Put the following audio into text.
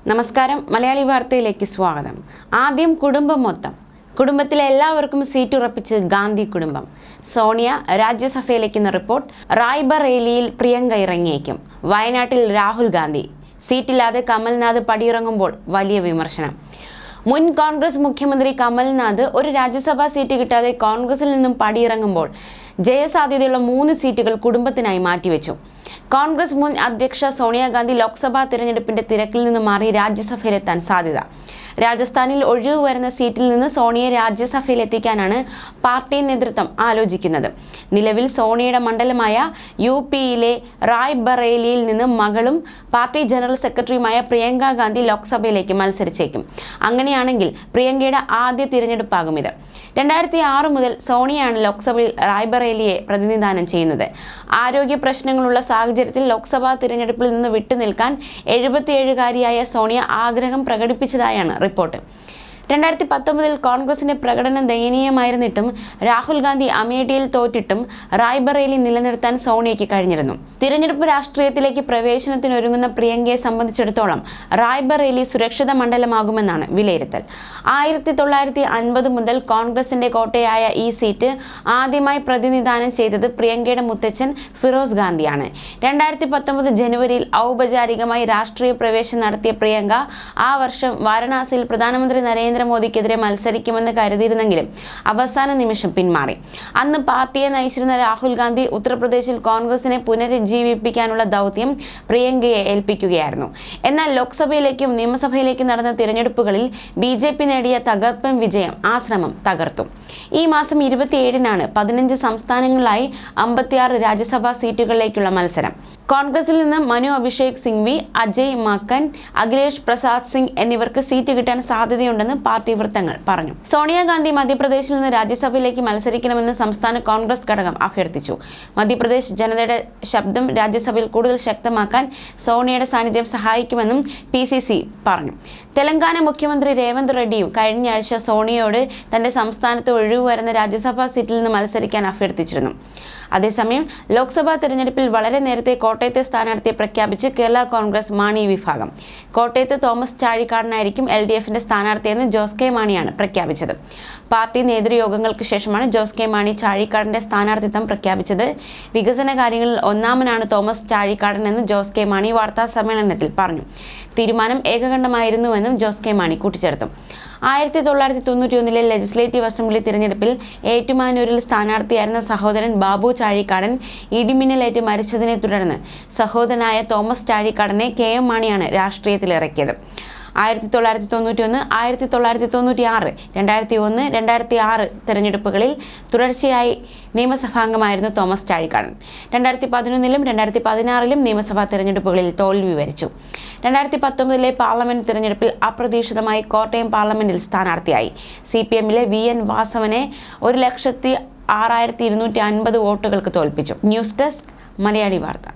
നമസ്കാരം, മലയാളി വാർത്തയിലേക്ക് സ്വാഗതം. ആദ്യം കുടുംബം മൊത്തം. കുടുംബത്തിലെ എല്ലാവർക്കും സീറ്റ് ഉറപ്പിച്ച് ഗാന്ധി കുടുംബം. സോണിയ രാജ്യസഭയിലേക്കെന്ന റിപ്പോർട്ട്. റായ്ബറേലിയിൽ പ്രിയങ്ക ഇറങ്ങിയേക്കും. വയനാട്ടിൽ രാഹുൽ ഗാന്ധി. സീറ്റില്ലാതെ കമൽനാഥ് പടിയിറങ്ങുമ്പോൾ വലിയ വിമർശനം. മുൻ കോൺഗ്രസ് മുഖ്യമന്ത്രി കമൽനാഥ് ഒരു രാജ്യസഭാ സീറ്റ് കിട്ടാതെ കോൺഗ്രസിൽ നിന്നും പടിയിറങ്ങുമ്പോൾ ജയസാധ്യതയുള്ള 3 സീറ്റുകൾ കുടുംബത്തിനായി മാറ്റിവെച്ചു. കോൺഗ്രസ് മുൻ അധ്യക്ഷ സോണിയാഗാന്ധി ലോക്സഭാ തിരഞ്ഞെടുപ്പിന്റെ തിരക്കിൽ നിന്ന് മാറി രാജ്യസഭയിലെത്താൻ സാധ്യത. രാജസ്ഥാനിൽ ഒഴിവ് വരുന്ന സീറ്റിൽ നിന്ന് സോണിയെ രാജ്യസഭയിൽ എത്തിക്കാനാണ് പാർട്ടി നേതൃത്വം ആലോചിക്കുന്നത്. നിലവിൽ സോണിയയുടെ മണ്ഡലമായ UPയിലെ റായ്ബറേലിയിൽ നിന്ന് മകളും പാർട്ടി ജനറൽ സെക്രട്ടറിയുമായ പ്രിയങ്ക ഗാന്ധി ലോക്സഭയിലേക്ക് മത്സരിച്ചേക്കും. അങ്ങനെയാണെങ്കിൽ പ്രിയങ്കയുടെ ആദ്യ തിരഞ്ഞെടുപ്പാകും ഇത്. 2006 മുതൽ സോണിയയാണ് ലോക്സഭയിൽ റായ്ബറേലിയെ പ്രതിനിധാനം ചെയ്യുന്നത്. ആരോഗ്യ പ്രശ്നങ്ങളുള്ള സാഹചര്യത്തിൽ ലോക്സഭാ തിരഞ്ഞെടുപ്പിൽ നിന്ന് വിട്ടുനിൽക്കാൻ 77-കാരിയായ സോണിയ ആഗ്രഹം പ്രകടിപ്പിച്ചതായാണ് റിപ്പോർട്ട്. 2019 കോൺഗ്രസിന്റെ പ്രകടനം ദയനീയമായിരുന്നിട്ടും രാഹുൽ ഗാന്ധി അമേഠിയിൽ തോറ്റിട്ടും റായ്ബറേലി നിലനിർത്താൻ സോണിയയ്ക്ക് കഴിഞ്ഞിരുന്നു. തിരഞ്ഞെടുപ്പ് രാഷ്ട്രീയത്തിലേക്ക് പ്രവേശനത്തിനൊരുങ്ങുന്ന പ്രിയങ്കയെ സംബന്ധിച്ചിടത്തോളം റായ്ബറേലി സുരക്ഷിത മണ്ഡലമാകുമെന്നാണ് വിലയിരുത്തൽ. 1950 മുതൽ കോൺഗ്രസിന്റെ കോട്ടയായ ഈ സീറ്റ് ആദ്യമായി പ്രതിനിധാനം ചെയ്തത് പ്രിയങ്കയുടെ മുത്തച്ഛൻ ഫിറോസ് ഗാന്ധിയാണ്. 2019 ജനുവരിയിൽ ഔപചാരികമായി രാഷ്ട്രീയ പ്രവേശനം നടത്തിയ പ്രിയങ്ക ആ വർഷം വാരണാസിയിൽ പ്രധാനമന്ത്രി നരേന്ദ്രമോദിക്കെതിരെ മത്സരിക്കുമെന്ന് കരുതിയിരുന്നെങ്കിലും അവസാന നിമിഷം പിന്മാറി. അന്ന് പാർട്ടിയെ നയിച്ചിരുന്ന രാഹുൽ ഗാന്ധി ഉത്തർപ്രദേശിൽ കോൺഗ്രസിനെ പുനരുജ്ജീവിപ്പിക്കാനുള്ള ദൗത്യം പ്രിയങ്കയെ ഏൽപ്പിക്കുകയായിരുന്നു. എന്നാൽ ലോക്സഭയിലേക്കും നിയമസഭയിലേക്കും നടന്ന തിരഞ്ഞെടുപ്പുകളിൽ BJP നേടിയ തകർപ്പൻ വിജയം ആ ശ്രമം തകർത്തു. ഈ മാസം 27-നാണ് 15 സംസ്ഥാനങ്ങളിലായി 56 രാജ്യസഭാ സീറ്റുകളിലേക്കുള്ള മത്സരം. കോൺഗ്രസിൽ നിന്ന് മനു അഭിഷേക് സിംഗ്വി, അജയ് മക്കൻ, അഖിലേഷ് പ്രസാദ് സിംഗ് എന്നിവർക്ക് സീറ്റ് കിട്ടാൻ സാധ്യതയുണ്ടെന്ന് പാർട്ടി വൃത്തങ്ങൾ പറഞ്ഞു. സോണിയാഗാന്ധി മധ്യപ്രദേശിൽ നിന്ന് രാജ്യസഭയിലേക്ക് മത്സരിക്കണമെന്ന് സംസ്ഥാന കോൺഗ്രസ് ഘടകം അഭ്യർത്ഥിച്ചു. മധ്യപ്രദേശ് ജനതയുടെ ശബ്ദം രാജ്യസഭയിൽ കൂടുതൽ ശക്തമാക്കാൻ സോണിയയുടെ സാന്നിധ്യം സഹായിക്കുമെന്നും PCC പറഞ്ഞു. തെലങ്കാന മുഖ്യമന്ത്രി രേവന്ത് റെഡ്ഡിയും കഴിഞ്ഞയാഴ്ച സോണിയയോട് തന്റെ സംസ്ഥാനത്ത് ഒഴിവ് വരുന്ന രാജ്യസഭാ സീറ്റിൽ നിന്ന് മത്സരിക്കാൻ അഭ്യർത്ഥിച്ചിരുന്നു. അതേസമയം ലോക്സഭാ തെരഞ്ഞെടുപ്പിൽ വളരെ നേരത്തെ കോട്ടയത്തെ സ്ഥാനാർത്ഥിയെ പ്രഖ്യാപിച്ച് കേരള കോൺഗ്രസ് മാണി വിഭാഗം. കോട്ടയത്ത് തോമസ് ചാഴിക്കാടനായിരിക്കും LDFന്റെ സ്ഥാനാർത്ഥിയെന്ന് ജോസ് കെ മാണിയാണ് പ്രഖ്യാപിച്ചത്. പാർട്ടി നേതൃയോഗങ്ങൾക്ക് ശേഷമാണ് ജോസ് കെ മാണി ചാഴിക്കാടന്റെ സ്ഥാനാർത്ഥിത്വം പ്രഖ്യാപിച്ചത്. വികസന കാര്യങ്ങളിൽ ഒന്നാമനാണ് തോമസ് ചാഴിക്കാടൻ എന്ന് ജോസ് കെ മാണി വാർത്താ സമ്മേളനത്തിൽ പറഞ്ഞു. തീരുമാനം ഏകകണ്ഠമായിരുന്നുവെന്നും ജോസ് കെ മാണി കൂട്ടിച്ചേർത്തു. 1991 ലെജിസ്ലേറ്റീവ് അസംബ്ലി തിരഞ്ഞെടുപ്പിൽ ഏറ്റുമാനൂരിൽ സ്ഥാനാർത്ഥിയായിരുന്ന സഹോദരൻ ബാബു ചാഴിക്കാടൻ ഇടിമിന്നലേറ്റ് മരിച്ചതിനെ തുടർന്ന് സഹോദരനായ തോമസ് ചാഴിക്കാടനെ KM മാണിയാണ് രാഷ്ട്രീയത്തിലിറക്കിയത്. 1991, 1996, 2001, 2006 തെരഞ്ഞെടുപ്പുകളിൽ തുടർച്ചയായി നിയമസഭാംഗമായിരുന്നു തോമസ് ചാഴിക്കാടൻ. 2011-ലും 2016-ലും നിയമസഭാ തെരഞ്ഞെടുപ്പുകളിൽ തോൽവി വരിച്ചു. 2019 പാർലമെന്റ് തെരഞ്ഞെടുപ്പിൽ അപ്രതീക്ഷിതമായി കോട്ടയം പാർലമെന്റിൽ സ്ഥാനാർത്ഥിയായി. CPM-ലെ VN വാസവനെ 1,06,250 വോട്ടുകൾക്ക് തോൽപ്പിച്ചു. ന്യൂസ് ഡെസ്ക്, മലയാളി വാർത്ത.